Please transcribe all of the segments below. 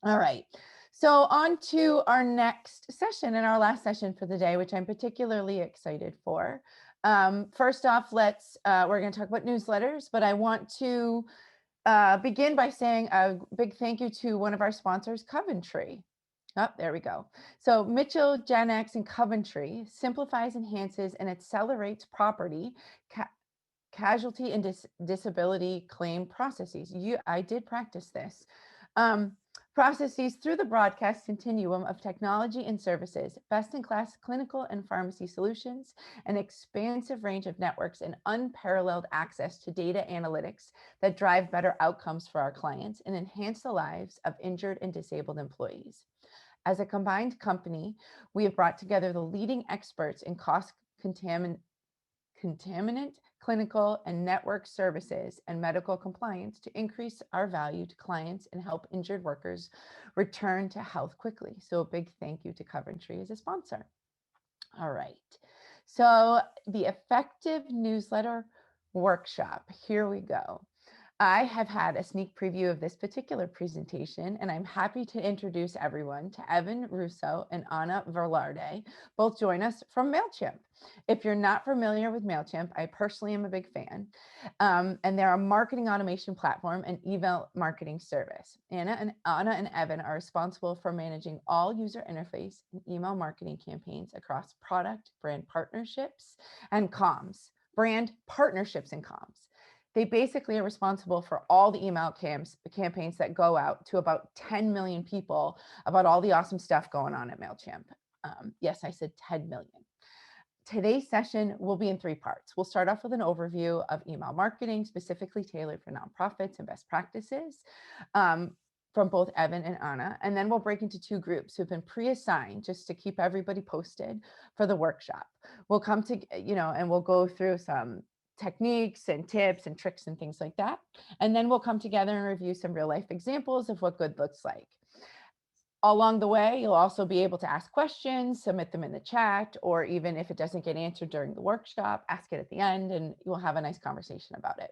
All right. So on to our next session and our last session for the day, which I'm particularly excited for. First off, we're going to talk about newsletters, but I want to begin by saying a big thank you to one of our sponsors, Coventry. Oh, there we go. So Mitchell, Gen X, and Coventry simplifies, enhances, and accelerates property, casualty, and disability claim processes. I did practice this. Processes through the broadcast continuum of technology and services, best-in-class clinical and pharmacy solutions, an expansive range of networks, and unparalleled access to data analytics that drive better outcomes for our clients and enhance the lives of injured and disabled employees. As a combined company, we have brought together the leading experts in cost contaminant, clinical, and network services and medical compliance to increase our value to clients and help injured workers return to health quickly. So a big thank you to Coventry as a sponsor. All right. So the effective newsletter workshop, here we go. I have had a sneak preview of this particular presentation, and I'm happy to introduce everyone to Evan Russo and Anna Velarde. Both join us from MailChimp. If you're not familiar with MailChimp, I personally am a big fan, and they're a marketing automation platform and email marketing service. Anna and Evan are responsible for managing all user interface and email marketing campaigns across product, brand partnerships, and comms. They basically are responsible for all the email campaigns that go out to about 10 million people about all the awesome stuff going on at MailChimp. Yes, I said 10 million. Today's session will be in 3 parts. We'll start off with an overview of email marketing, specifically tailored for nonprofits and best practices from both Evan and Anna. And then we'll break into 2 groups who've been pre-assigned just to keep everybody posted for the workshop. We'll come to, and we'll go through some techniques and tips and tricks and things like that. And then we'll come together and review some real life examples of what good looks like. Along the way, you'll also be able to ask questions, submit them in the chat, or even if it doesn't get answered during the workshop, ask it at the end and you'll have a nice conversation about it.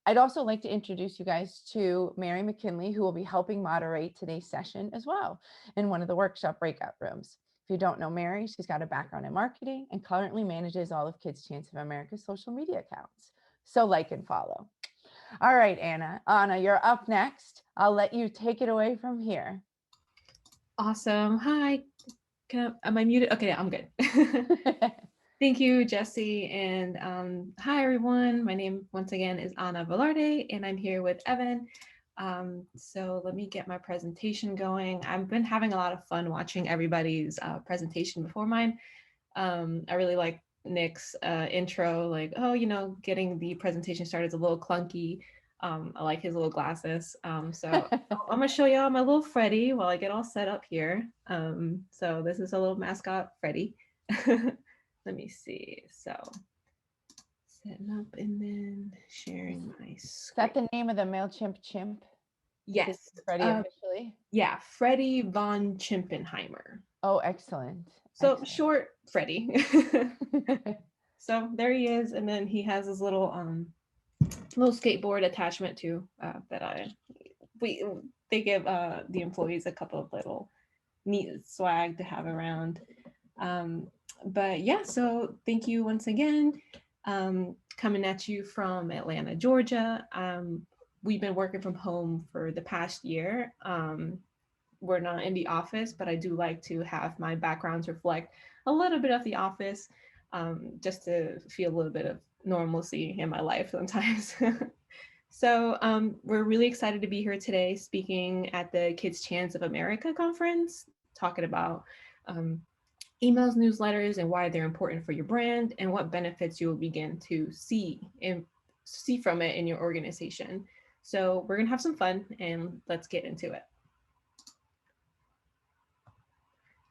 I'd also like to introduce you guys to Mary McKinley, who will be helping moderate today's session as well in one of the workshop breakout rooms. If you don't know Mary, she's got a background in marketing and currently manages all of Kids Chance of America's social media accounts. So like and follow. All right, Anna. Anna, you're up next. I'll let you take it away from here. Awesome. Hi. Am I muted? Okay, I'm good. Thank you, Jesse. And hi, everyone. My name, once again, is Anna Velarde, and I'm here with Evan. So let me get my presentation going. I've been having a lot of fun watching everybody's presentation before mine. I really like Nick's intro, like, getting the presentation started is a little clunky. I like his little glasses. So I'm gonna show y'all my little Freddy while I get all set up here. So this is a little mascot, Freddy. Let me see. So setting up and then sharing my screen. Is that the name of the MailChimp chimp? Yes. Freddy officially? Yeah, Freddy von Chimpenheimer. Oh, excellent. So short Freddy. So there he is, and then he has his little skateboard attachment too. They give the employees a couple of little neat swag to have around. But yeah, so thank you once again. Coming at you from Atlanta, Georgia. We've been working from home for the past year. We're not in the office, but I do like to have my backgrounds reflect a little bit of the office, just to feel a little bit of normalcy in my life sometimes. So we're really excited to be here today speaking at the Kids Chance of America conference, talking about emails, newsletters, and why they're important for your brand and what benefits you will begin to see from it in your organization. So we're gonna have some fun and let's get into it.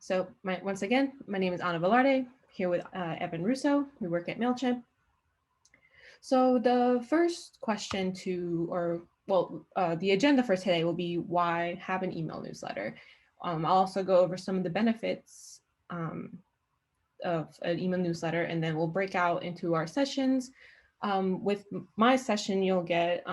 So once again, my name is Anna Velarde, here with Evan Russo. We work at MailChimp. So the first question the agenda for today will be why have an email newsletter. I'll also go over some of the benefits of an email newsletter, and then we'll break out into our sessions. With my session, you'll get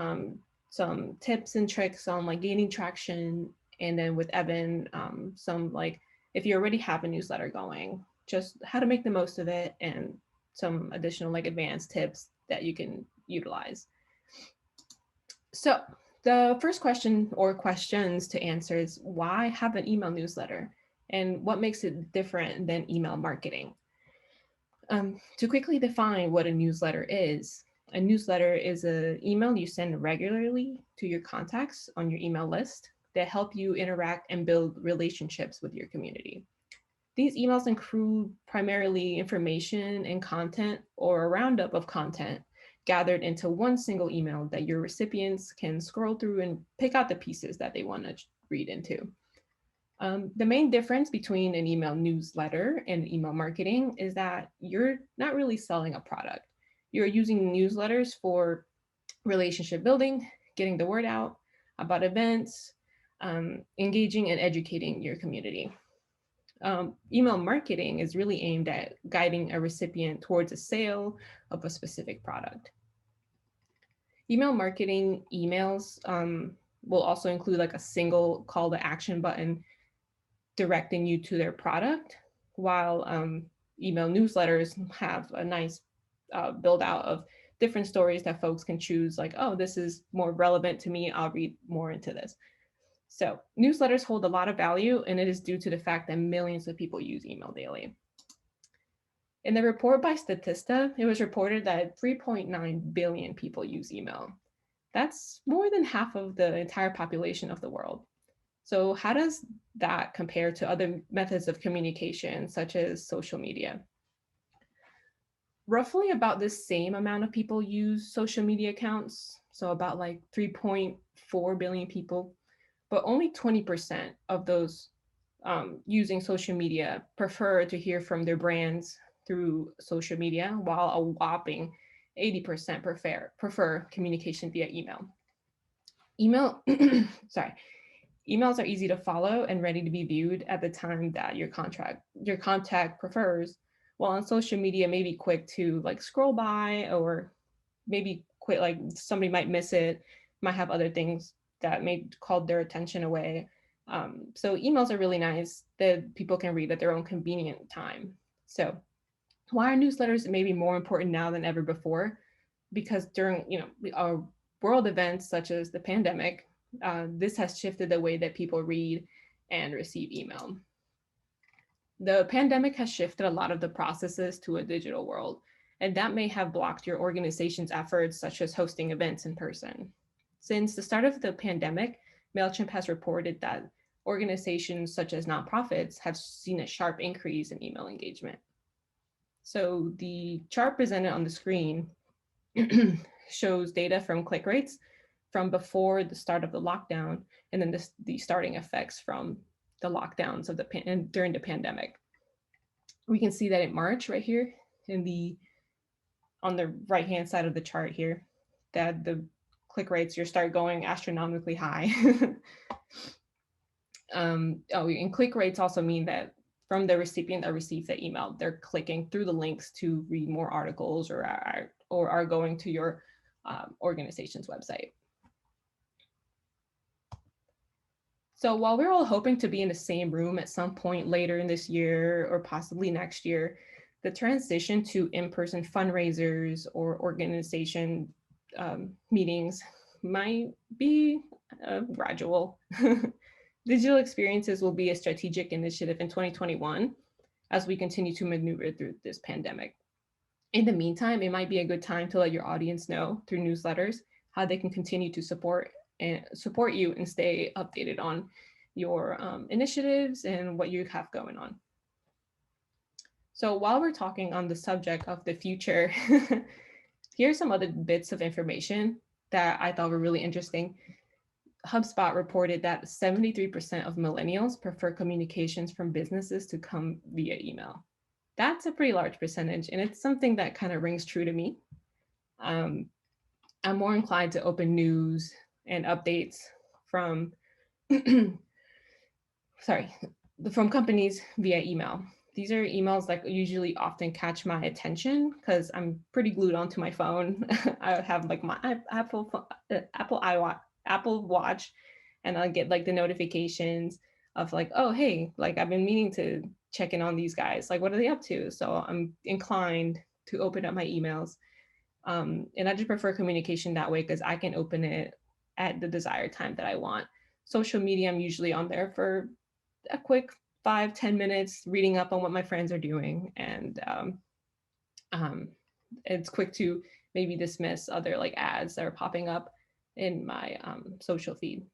some tips and tricks on like gaining traction And then with Evan, some like if you already have a newsletter going, just how to make the most of it and some additional like advanced tips that you can utilize. So the first question or questions to answer is why have an email newsletter and what makes it different than email marketing? To quickly define what a newsletter is, a newsletter is an email you send regularly to your contacts on your email list that help you interact and build relationships with your community. These emails include primarily information and content or a roundup of content gathered into one single email that your recipients can scroll through and pick out the pieces that they want to read into. The main difference between an email newsletter and email marketing is that you're not really selling a product. You're using newsletters for relationship building, getting the word out about events, engaging and educating your community. Email marketing is really aimed at guiding a recipient towards a sale of a specific product. Email marketing emails will also include like a single call to action button directing you to their product, while email newsletters have a nice build out of different stories that folks can choose, like, oh, this is more relevant to me, I'll read more into this. So newsletters hold a lot of value, and it is due to the fact that millions of people use email daily. In the report by Statista, it was reported that 3.9 billion people use email. That's more than half of the entire population of the world. So how does that compare to other methods of communication, such as social media? Roughly about the same amount of people use social media accounts, so about like 3.4 billion people, but only 20% of those using social media prefer to hear from their brands through social media, while a whopping 80% prefer communication via email. Emails are easy to follow and ready to be viewed at the time that your contact prefers, while on social media may be quick to like scroll by, or maybe quick, like somebody might miss it, might have other things that may call their attention away. So emails are really nice that people can read at their own convenient time. So why are newsletters maybe more important now than ever before? Because during our world events such as the pandemic, this has shifted the way that people read and receive email. The pandemic has shifted a lot of the processes to a digital world, and that may have blocked your organization's efforts, such as hosting events in person. Since the start of the pandemic, MailChimp has reported that organizations such as nonprofits have seen a sharp increase in email engagement. So the chart presented on the screen shows data from click rates from before the start of the lockdown, and then the starting effects from the lockdowns of during the pandemic. We can see that in March right here on the right hand side of the chart here, that the click rates start going astronomically high. And click rates also mean that from the recipient that receives the email, they're clicking through the links to read more articles or are going to your organization's website. So while we're all hoping to be in the same room at some point later in this year or possibly next year, the transition to in-person fundraisers or organization meetings might be gradual. Digital experiences will be a strategic initiative in 2021 as we continue to maneuver through this pandemic. In the meantime, it might be a good time to let your audience know through newsletters how they can continue to support you and stay updated on your initiatives and what you have going on. So while we're talking on the subject of the future, here's some other bits of information that I thought were really interesting. HubSpot reported that 73% of millennials prefer communications from businesses to come via email. That's a pretty large percentage, and it's something that kind of rings true to me. I'm more inclined to open news and updates from from companies via email. These are emails that usually often catch my attention because I'm pretty glued onto my phone. I have like my Apple Watch, and I'll get like the notifications of like, oh, hey, like I've been meaning to check in on these guys. Like, what are they up to? So I'm inclined to open up my emails. And I just prefer communication that way because I can open it at the desired time that I want. Social media, I'm usually on there for a quick 5-10 minutes, reading up on what my friends are doing. And um, it's quick to maybe dismiss other like ads that are popping up in my social feed.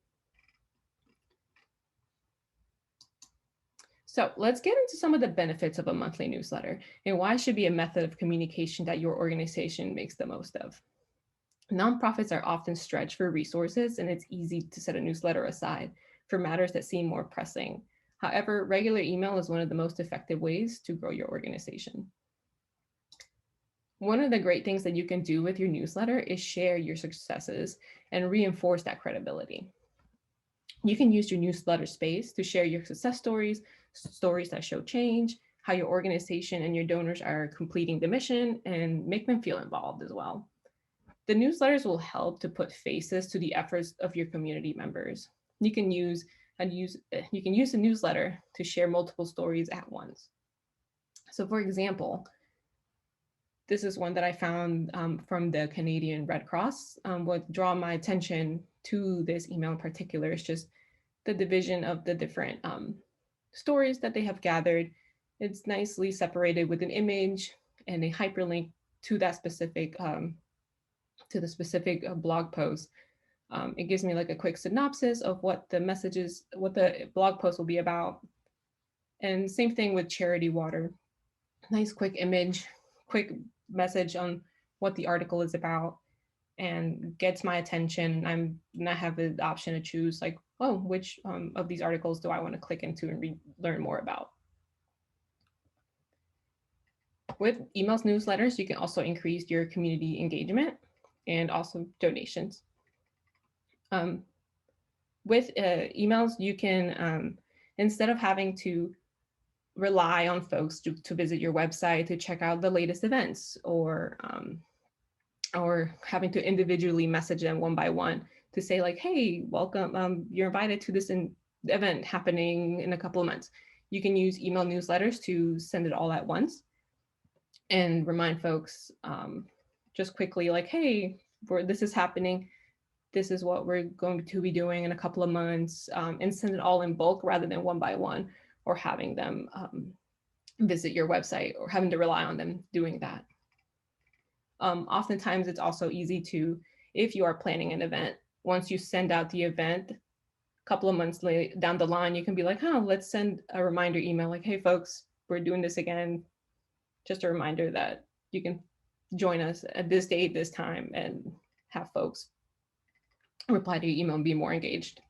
So let's get into some of the benefits of a monthly newsletter and why it should be a method of communication that your organization makes the most of. Nonprofits are often stretched for resources, and it's easy to set a newsletter aside for matters that seem more pressing. However, regular email is one of the most effective ways to grow your organization. One of the great things that you can do with your newsletter is share your successes and reinforce that credibility. You can use your newsletter space to share your success stories, stories that show change, how your organization and your donors are completing the mission, and make them feel involved as well. The newsletters will help to put faces to the efforts of your community members. You can use a newsletter to share multiple stories at once. So, for example, this is one that I found from the Canadian Red Cross. What draw my attention to this email in particular is just the division of the different stories that they have gathered. It's nicely separated with an image and a hyperlink to that specific blog post. It gives me like a quick synopsis of what the messages, what the blog post will be about. And same thing with Charity Water. Nice quick image, quick message on what the article is about, and gets my attention. I have the option to choose like, oh, which of these articles do I want to click into and learn more about. With emails, newsletters, you can also increase your community engagement and also donations. With emails, you can, instead of having to rely on folks to visit your website to check out the latest events, or having to individually message them one by one to say like, hey, welcome, you're invited to this event happening in a couple of months. You can use email newsletters to send it all at once and remind folks just quickly like, hey, this is happening. This is what we're going to be doing in a couple of months, and send it all in bulk rather than one by one, or having them visit your website or having to rely on them doing that. Oftentimes, it's also easy to, if you are planning an event, once you send out the event, a couple of months down the line, you can be like, oh, let's send a reminder email like, hey, folks, we're doing this again. Just a reminder that you can join us at this date, this time, and have folks reply to your email and be more engaged.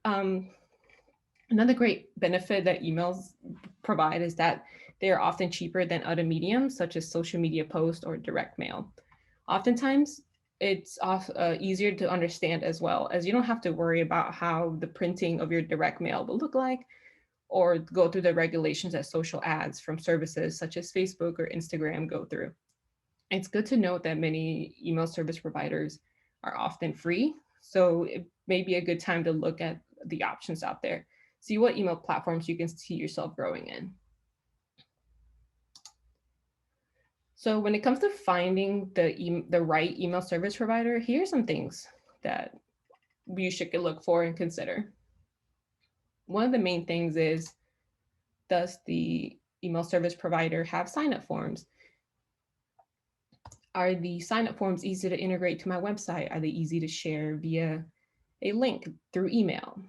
Another great benefit that emails provide is that they are often cheaper than other mediums, such as social media posts or direct mail. Oftentimes, it's easier to understand as well, as you don't have to worry about how the printing of your direct mail will look like, or go through the regulations that social ads from services such as Facebook or Instagram go through. It's good to note that many email service providers are often free, so it may be a good time to look at the options out there. See what email platforms you can see yourself growing in. So when it comes to finding the right email service provider, here's some things that you should look for and consider. One of the main things is, does the email service provider have sign-up forms? Are the sign-up forms easy to integrate to my website? Are they easy to share via a link through email?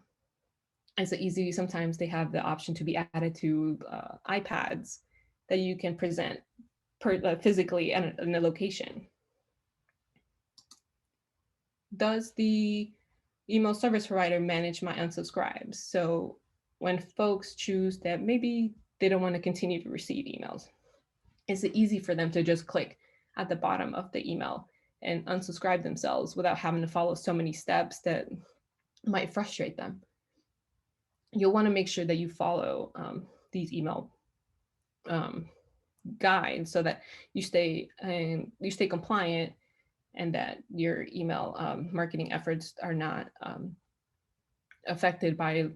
Is it easy? Sometimes they have the option to be added to iPads that you can present physically in a location. Does the email service provider manage my unsubscribes? So when folks choose that maybe they don't want to continue to receive emails, is it easy for them to just click at the bottom of the email and unsubscribe themselves without having to follow so many steps that might frustrate them? You'll want to make sure that you follow these email guides so that you stay compliant and that your email marketing efforts are not affected by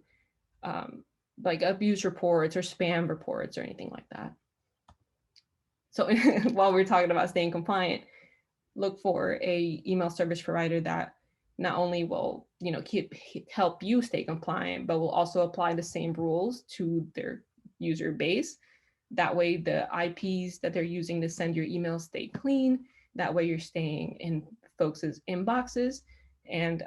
like abuse reports or spam reports or anything like that. So while we're talking about staying compliant, look for a email service provider that not only will, you know, help you stay compliant, but will also apply the same rules to their user base. That way the IPs that they're using to send your emails stay clean. That way you're staying in folks' inboxes and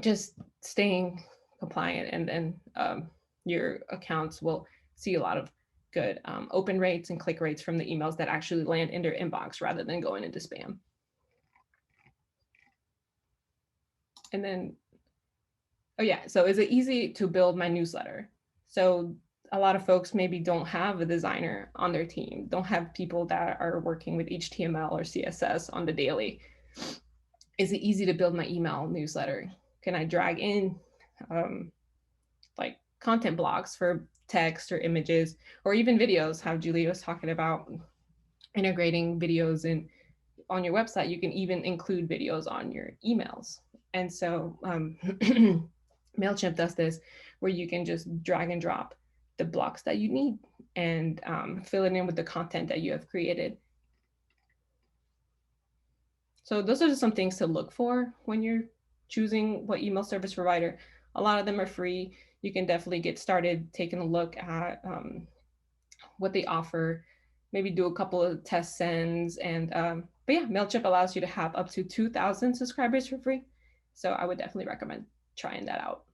just staying compliant, and then your accounts will see a lot of good open rates and click rates from the emails that actually land in their inbox rather than going into spam. And then, oh yeah, so is it easy to build my newsletter? So a lot of folks maybe don't have a designer on their team, don't have people that are working with HTML or CSS on the daily. Is it easy to build my email newsletter? Can I drag in like content blocks for text or images or even videos? How Julia was talking about integrating videos in on your website. You can even include videos on your emails. And so MailChimp does this where you can just drag and drop the blocks that you need and fill it in with the content that you have created. So those are just some things to look for when you're choosing what email service provider. A lot of them are free. You can definitely get started taking a look at what they offer, maybe do a couple of test sends. And but yeah, MailChimp allows you to have up to 2,000 subscribers for free. So I would definitely recommend trying that out.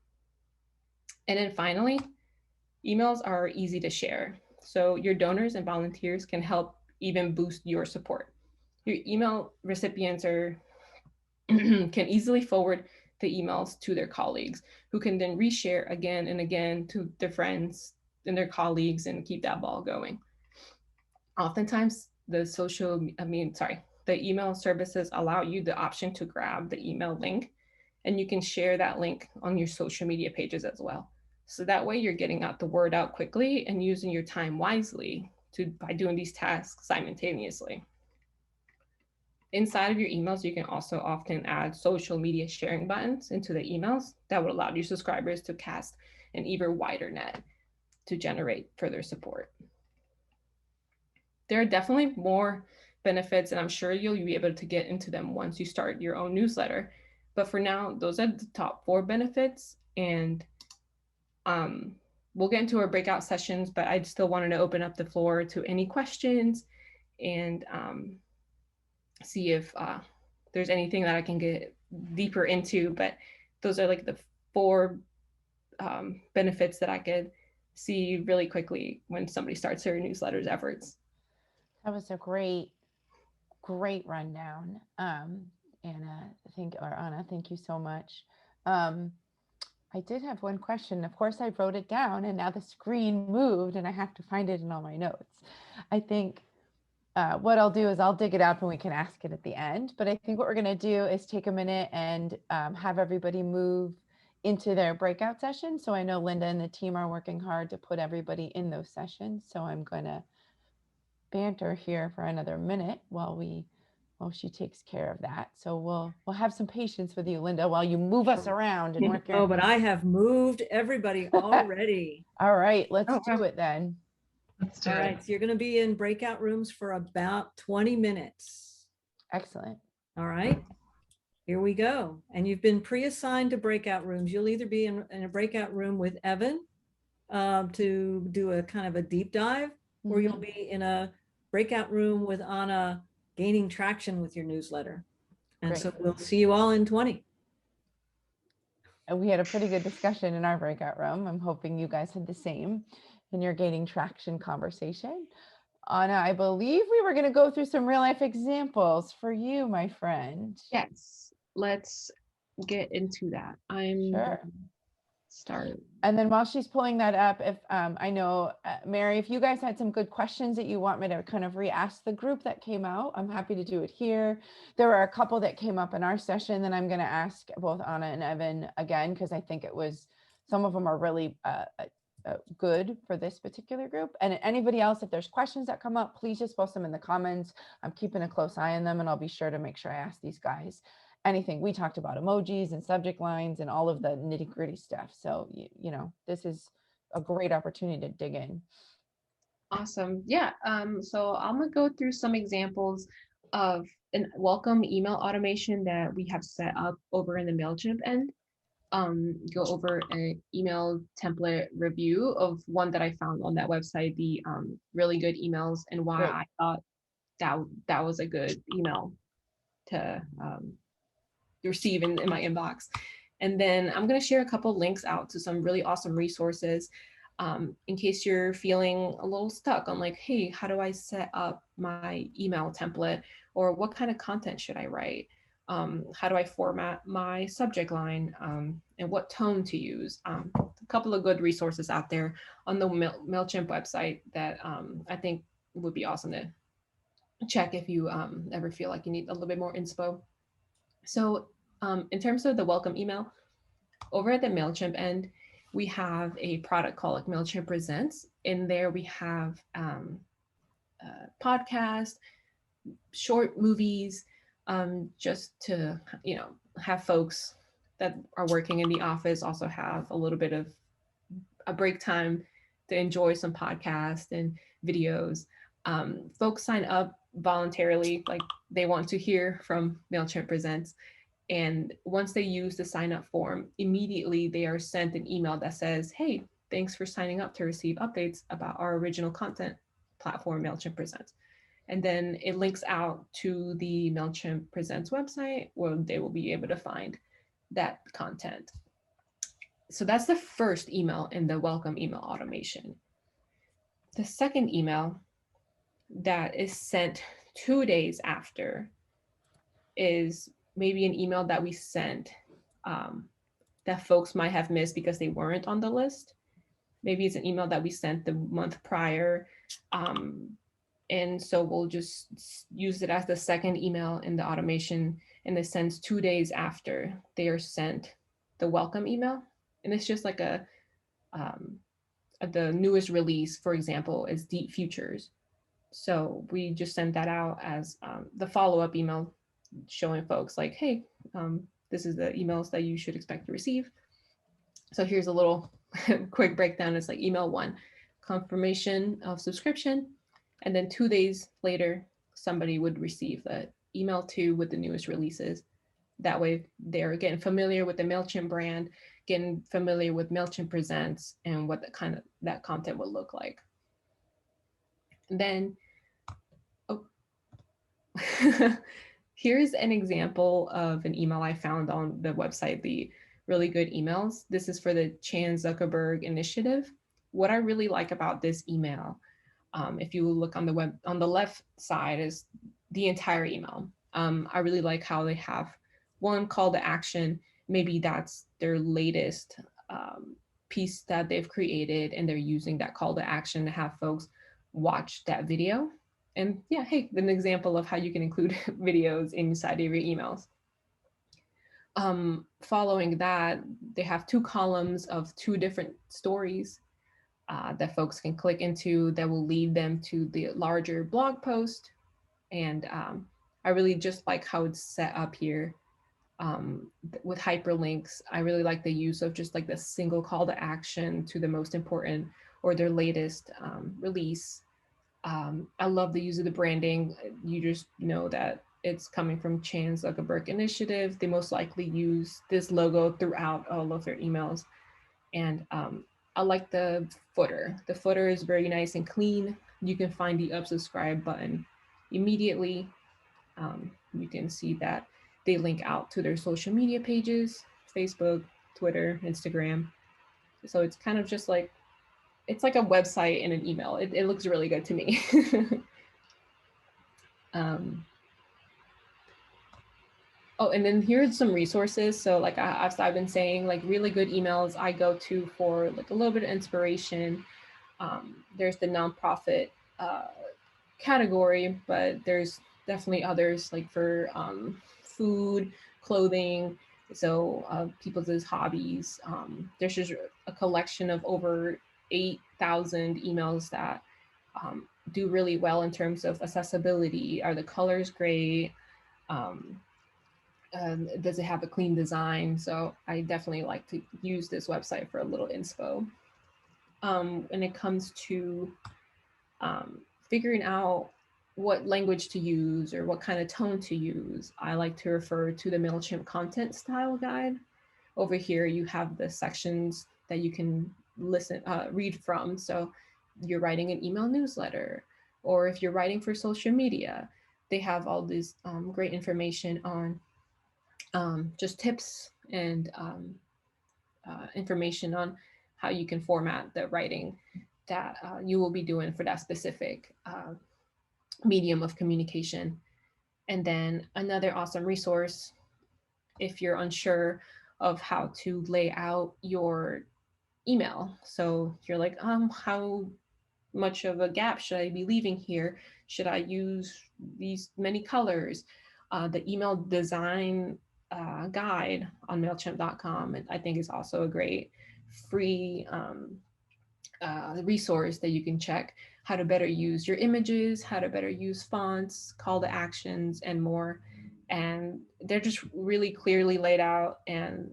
And then finally, emails are easy to share. So your donors and volunteers can help even boost your support. Your email recipients are can easily forward the emails to their colleagues, who can then reshare again and again to their friends and their colleagues and keep that ball going. Oftentimes, the email services allow you the option to grab the email link, and you can share that link on your social media pages as well. So that way you're getting out the word out quickly and using your time wisely by doing these tasks simultaneously. Inside of your emails, you can also often add social media sharing buttons into the emails that would allow your subscribers to cast an even wider net to generate further support. There are definitely more benefits, and I'm sure you'll be able to get into them once you start your own newsletter. But for now, those are the top 4 benefits. And we'll get into our breakout sessions, but I still wanted to open up the floor to any questions and see if there's anything that I can get deeper into. But those are like the 4 benefits that I could see really quickly when somebody starts their newsletters efforts. That was a great rundown. Anna, thank you so much. I did have one question. Of course, I wrote it down and now the screen moved and I have to find it in all my notes. I think what I'll do is I'll dig it up and we can ask it at the end. But I think what we're going to do is take a minute and have everybody move into their breakout session. So I know Linda and the team are working hard to put everybody in those sessions. So I'm going to banter here for another minute while she takes care of that. So we'll have some patience with you, Linda, while you move us around and work. Oh, but I have moved everybody already. All right, let's do it then. Let's do it. All right, so you're going to be in breakout rooms for about 20 minutes. Excellent. All right, here we go. And you've been pre-assigned to breakout rooms. You'll either be in a breakout room with Evan to do a kind of a deep dive, or you'll be in a breakout room with Anna gaining traction with your newsletter. And Great. So we'll see you all in 20. And we had a pretty good discussion in our breakout room. I'm hoping you guys had the same in your gaining traction conversation. Anna, I believe we were going to go through some real life examples for you, my friend. Yes, let's get into that. I'm sure. Start. And then while she's pulling that up, if I know, Mary, if you guys had some good questions that you want me to kind of re-ask the group that came out, I'm happy to do it here. There were a couple that came up in our session that I'm going to ask both Anna and Evan again, because I think some of them are really good for this particular group. And anybody else, if there's questions that come up, please just post them in the comments. I'm keeping a close eye on them, and I'll be sure to make sure I ask these guys anything. We talked about emojis and subject lines and all of the nitty gritty stuff. So, you know, this is a great opportunity to dig in. Awesome. Yeah. So I'm gonna go through some examples of an welcome email automation that we have set up over in the MailChimp end. Go over an email template review of one that I found on that website, the really good emails, and why Great. I thought that was a good email to receive in my inbox. And then I'm going to share a couple links out to some really awesome resources in case you're feeling a little stuck on like, hey, how do I set up my email template, or what kind of content should I write? How do I format my subject line, and what tone to use? A couple of good resources out there on the MailChimp website that I think would be awesome to check if you ever feel like you need a little bit more inspo. So in terms of the welcome email, over at the MailChimp end, we have a product called like MailChimp Presents. In there, we have podcasts, short movies, just to, you know, have folks that are working in the office also have a little bit of a break time to enjoy some podcasts and videos. Folks sign up voluntarily, like they want to hear from MailChimp Presents. And once they use the sign up form, immediately they are sent an email that says, hey, thanks for signing up to receive updates about our original content platform, MailChimp Presents. And then it links out to the MailChimp Presents website where they will be able to find that content. So that's the first email in the welcome email automation. The second email that is sent 2 days after is maybe an email that we sent that folks might have missed because they weren't on the list. Maybe it's an email that we sent the month prior. And so we'll just use it as the second email in the automation, and it sends 2 days after they are sent the welcome email. And it's just like the newest release, for example, is Deep Futures. So we just send that out as the follow-up email showing folks like, hey, this is the emails that you should expect to receive. So here's a little quick breakdown. It's like email 1, confirmation of subscription. And then 2 days later, somebody would receive the email 2 with the newest releases. That way they're getting familiar with the MailChimp brand, getting familiar with MailChimp Presents and what that content would look like. And then, here's an example of an email I found on the website, the Really Good Emails. This is for the Chan Zuckerberg Initiative. What I really like about this email, if you look on the left side, is the entire email. I really like how they have one call to action. Maybe that's their latest piece that they've created, and they're using that call to action to have folks watch that video. And yeah, hey, an example of how you can include videos inside of your emails. Following that, they have 2 columns of 2 different stories that folks can click into that will lead them to the larger blog post. And I really just like how it's set up here with hyperlinks. I really like the use of just like the single call to action to the most important or their latest release. I love the use of the branding. You just know that it's coming from Chan Zuckerberg Initiative. They most likely use this logo throughout all of their emails. And I like the footer. The footer is very nice and clean. You can find the unsubscribe button immediately. You can see that they link out to their social media pages, Facebook, Twitter, Instagram. So it's kind of just like, it's like a website in an email. It looks really good to me. Oh, and then here's some resources. So like I've been saying, like really good emails I go to for like a little bit of inspiration. There's the nonprofit category, but there's definitely others like for food, clothing, so people's hobbies. There's just a collection of over 8,000 emails that do really well in terms of accessibility. Are the colors great? Um, does it have a clean design? So I definitely like to use this website for a little inspo. When it comes to figuring out what language to use or what kind of tone to use, I like to refer to the MailChimp content style guide. Over here, you have the sections that you can read from. So you're writing an email newsletter, or if you're writing for social media, they have all this great information on just tips and information on how you can format the writing that you will be doing for that specific medium of communication. And then another awesome resource, if you're unsure of how to lay out your email. So you're like, how much of a gap should I be leaving here? Should I use these many colors? The email design guide on MailChimp.com, I think is also a great free resource that you can check how to better use your images, how to better use fonts, call to actions, and more. And they're just really clearly laid out and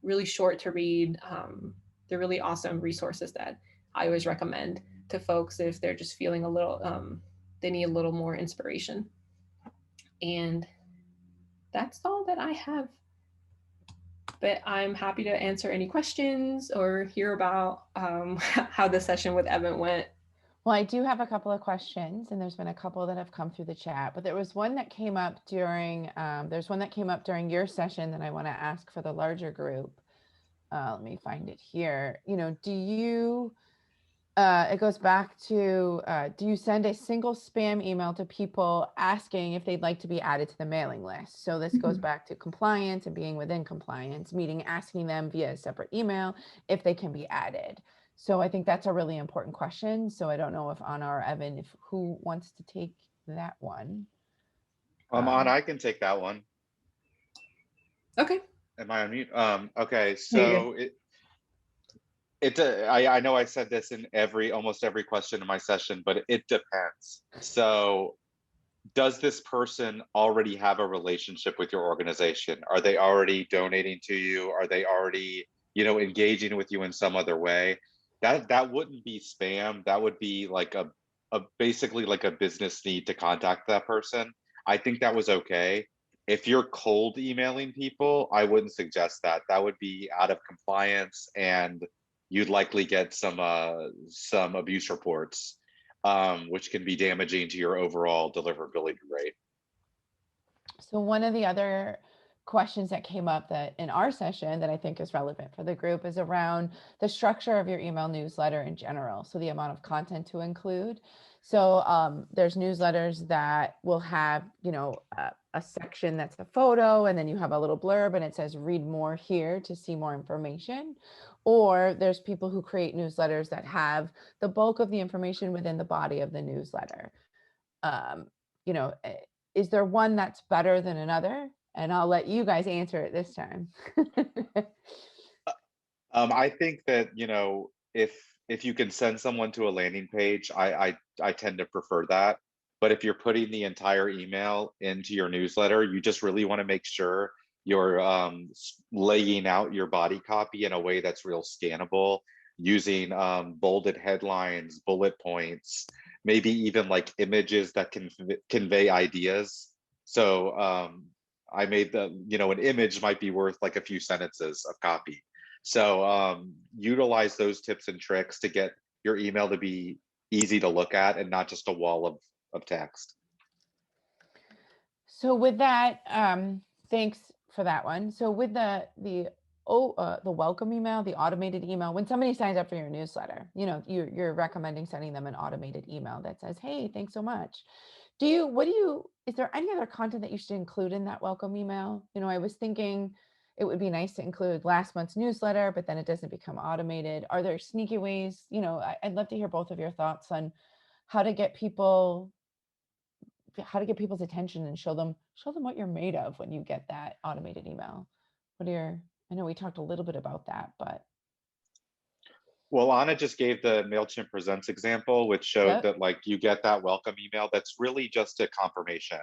really short to read. They're really awesome resources that I always recommend to folks if they're just feeling a little, they need a little more inspiration. And that's all that I have. But I'm happy to answer any questions or hear about how the session with Evan went. Well, I do have a couple of questions, and there's been a couple that have come through the chat, but there was one that came up during, your session that I want to ask for the larger group. Let me find it here. Do you, it goes back to, do you send a single spam email to people asking if they'd like to be added to the mailing list? So this goes back to compliance and being within compliance, meaning asking them via a separate email if they can be added. So I think that's a really important question. So I don't know if Anna or Evan, who wants to take that one. Anna, I can take that one. Okay. Am I on mute? Okay, so I know I said this in almost every question in my session, but it depends. So does this person already have a relationship with your organization? Are they already donating to you? Are they already, engaging with you in some other way? That wouldn't be spam. That would be like a basically like a business need to contact that person. I think that was okay. If you're cold emailing people, I wouldn't suggest that. That would be out of compliance, and you'd likely get some abuse reports, which can be damaging to your overall deliverability rate. So one of the other questions that came up that in our session that I think is relevant for the group is around the structure of your email newsletter in general. So the amount of content to include. So there's newsletters that will have, a section that's a photo, and then you have a little blurb and it says read more here to see more information. Or there's people who create newsletters that have the bulk of the information within the body of the newsletter. Is there one that's better than another? And I'll let you guys answer it this time. I think that, if you can send someone to a landing page, I tend to prefer that. But if you're putting the entire email into your newsletter, you just really want to make sure you're laying out your body copy in a way that's real scannable, using bolded headlines, bullet points, maybe even like images that can convey ideas. So I made an image might be worth like a few sentences of copy. So utilize those tips and tricks to get your email to be easy to look at and not just a wall of text. So with that, thanks for that one. So with the welcome email, the automated email, when somebody signs up for your newsletter, you're recommending sending them an automated email that says, hey, thanks so much. Is there any other content that you should include in that welcome email? I was thinking it would be nice to include last month's newsletter, but then it doesn't become automated. Are there sneaky ways? I'd love to hear both of your thoughts on how to get people's attention and show them what you're made of when you get that automated email. I know we talked a little bit about that, but. Well, Anna just gave the MailChimp Presents example, which showed Yep. that like you get that welcome email. That's really just a confirmation.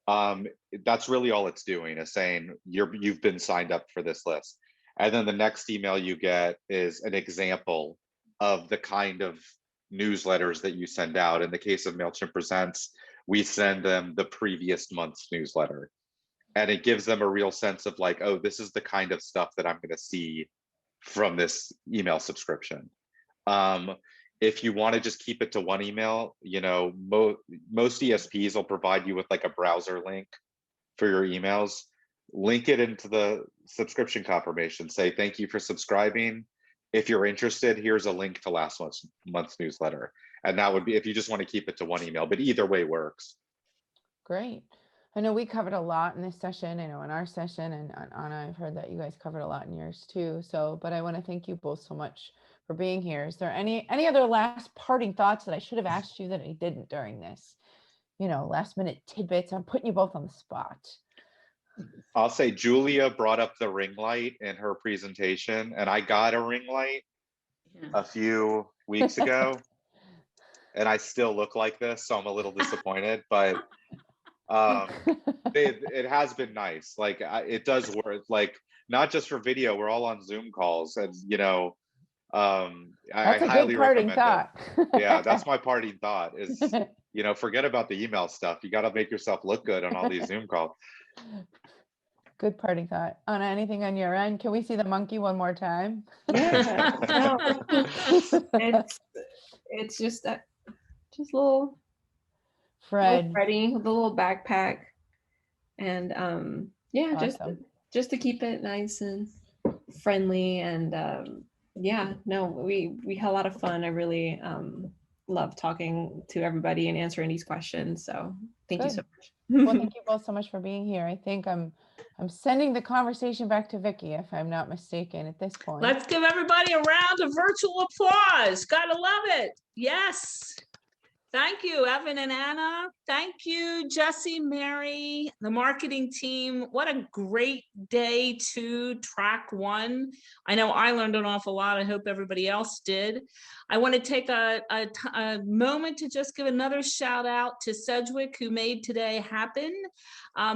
That's really all it's doing, is saying you've been signed up for this list. And then the next email you get is an example of the kind of newsletters that you send out. In the case of MailChimp Presents, we send them the previous month's newsletter. And it gives them a real sense of like, oh, this is the kind of stuff that I'm going to see from this email subscription. If you want to just keep it to one email, you know, most ESPs will provide you with like a browser link for your emails. Link it into the subscription confirmation. Say, thank you for subscribing. If you're interested, here's a link to last month's newsletter. And that would be if you just want to keep it to one email, but either way works. Great. I know we covered a lot in this session. I know in our session, and Anna, I've heard that you guys covered a lot in yours too. So, but I want to thank you both so much for being here. Is there any other last parting thoughts that I should have asked you that I didn't during this? You know, last minute tidbits. I'm putting you both on the spot. I'll say Julia brought up the ring light in her presentation, and I got a ring light a few weeks ago, and I still look like this, so I'm a little disappointed, but it has been nice. Like it does work, like not just for video, we're all on Zoom calls, and you know, That's I a highly good parting recommend thought. it. Yeah, that's my parting thought is, you know, forget about the email stuff. You got to make yourself look good on all these Zoom calls. Good parting thought. Anna, anything on your end? Can we see the monkey one more time? Yeah, no, it's just that, just little Fred. Freddie with a little backpack, and yeah, Awesome. just to keep it nice and friendly, and yeah, no, we had a lot of fun. I really love talking to everybody and answering these questions. So thank you so much. Well, thank you both so much for being here. I think I'm sending the conversation back to Vicky, if I'm not mistaken, at this point. Let's give everybody a round of virtual applause. Gotta love it. Yes. Thank you, Evan and Anna. Thank you, Jesse, Mary, the marketing team. What a great day to track one. I know I learned an awful lot. I hope everybody else did. I want to take a moment to just give another shout out to Sedgwick, who made today happen.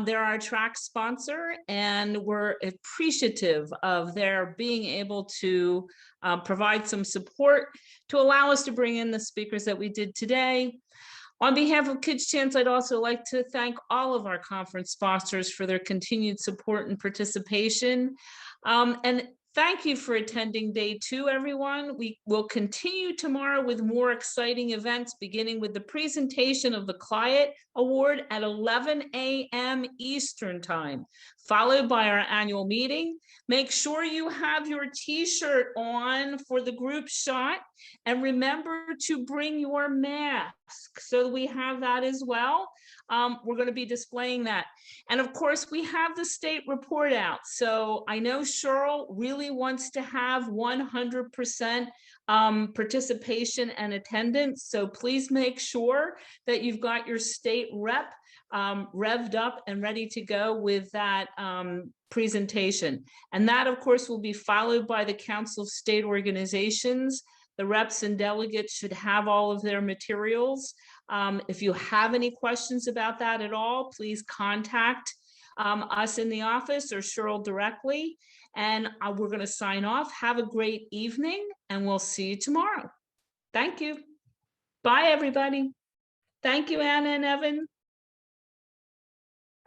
They're our track sponsor, and we're appreciative of their being able to provide some support to allow us to bring in the speakers that we did today. On behalf of Kids Chance, I'd also like to thank all of our conference sponsors for their continued support and participation. And thank you for attending day 2, everyone. We will continue tomorrow with more exciting events, beginning with the presentation of the Client Award at 11 a.m. Eastern Time, followed by our annual meeting. Make sure you have your t-shirt on for the group shot, and remember to bring your mask. So we have that as well. We're going to be displaying that. And of course, we have the state report out. So I know Cheryl really wants to have 100% participation and attendance. So please make sure that you've got your state rep revved up and ready to go with that presentation. And that, of course, will be followed by the Council of State Organizations. The reps and delegates should have all of their materials. If you have any questions about that at all, please contact us in the office or Cheryl directly. And we're going to sign off. Have a great evening, and we'll see you tomorrow. Thank you. Bye, everybody. Thank you, Anna and Evan.